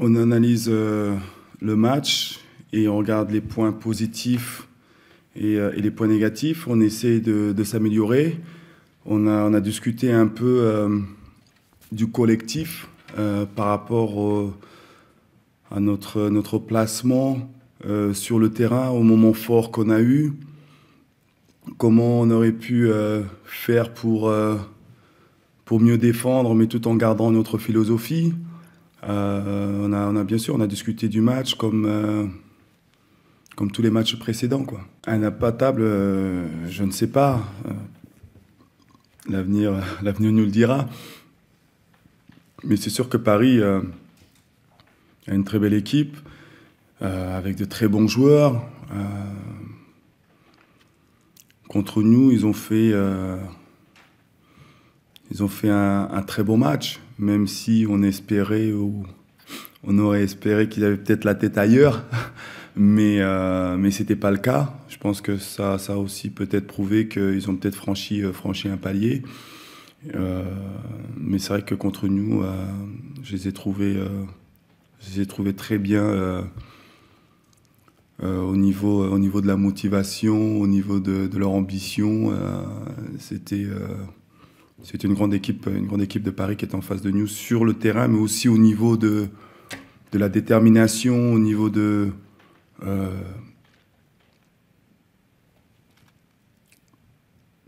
On analyse le match et on regarde les points positifs et les points négatifs. On essaie de s'améliorer. On a discuté un peu du collectif par rapport à notre placement sur le terrain au moment fort qu'on a eu. Comment on aurait pu faire pour mieux défendre, mais tout en gardant notre philosophie. Bien sûr, on a discuté du match comme tous les matchs précédents, quoi. Un imbattable, je ne sais pas. L'avenir nous le dira. Mais c'est sûr que Paris a une très belle équipe, avec de très bons joueurs. Contre nous, ils ont fait un très bon match, même si on espérait ou on aurait espéré qu'ils avaient peut-être la tête ailleurs, mais c'était pas le cas. Je pense que ça a aussi peut-être prouvé qu'ils ont peut-être franchi un palier. Mais c'est vrai que contre nous, je les ai trouvés très bien au niveau de la motivation, au niveau de leur ambition. C'était une grande équipe de Paris qui est en face de nous sur le terrain, mais aussi au niveau de la détermination, au niveau de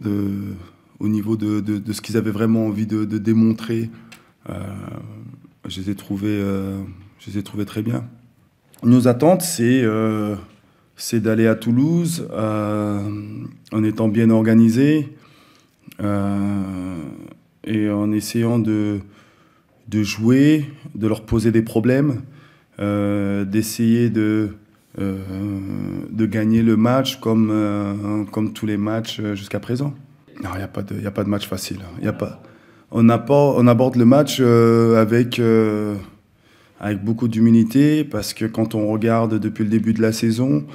ce qu'ils avaient vraiment envie de démontrer. Je les ai trouvés très bien. Nos attentes, c'est d'aller à Toulouse en étant bien organisé et en essayant de jouer, de leur poser des problèmes, d'essayer de gagner le match comme tous les matchs jusqu'à présent. Non, il n'y a pas de match facile. On aborde le match avec beaucoup d'humilité parce que quand on regarde depuis le début de la saison,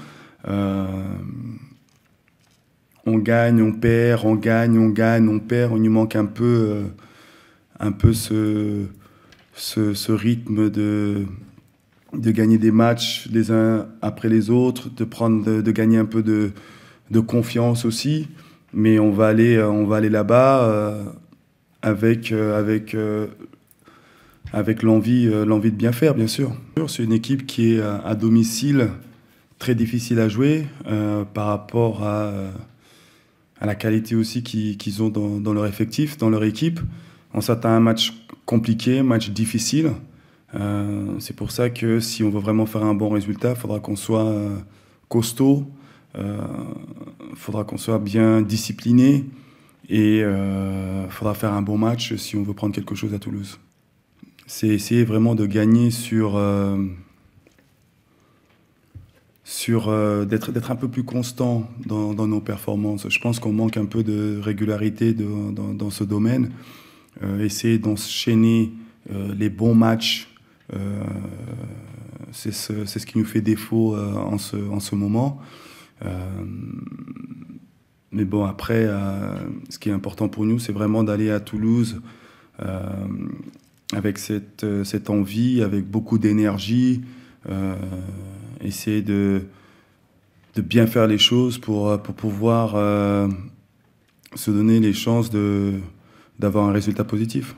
on gagne, on perd, on gagne, on gagne, on perd. Il nous manque un peu ce rythme de gagner des matchs les uns après les autres, de gagner un peu de confiance aussi. Mais on va aller là-bas avec l'envie de bien faire, bien sûr. C'est une équipe qui est à domicile très difficile à jouer par rapport à la qualité aussi qu'ils ont dans leur effectif, dans leur équipe. On s'attend à un match compliqué, un match difficile. C'est pour ça que si on veut vraiment faire un bon résultat, il faudra qu'on soit costaud, il faudra qu'on soit bien discipliné et il faudra faire un bon match si on veut prendre quelque chose à Toulouse. C'est essayer vraiment de gagner d'être un peu plus constant dans nos performances. Je pense qu'on manque un peu de régularité dans ce domaine. Essayer d'enchaîner les bons matchs, c'est ce qui nous fait défaut en ce moment. Mais bon, après, ce qui est important pour nous, c'est vraiment d'aller à Toulouse avec cette envie, avec beaucoup d'énergie, essayer de bien faire les choses pour pouvoir se donner les chances d'avoir un résultat positif.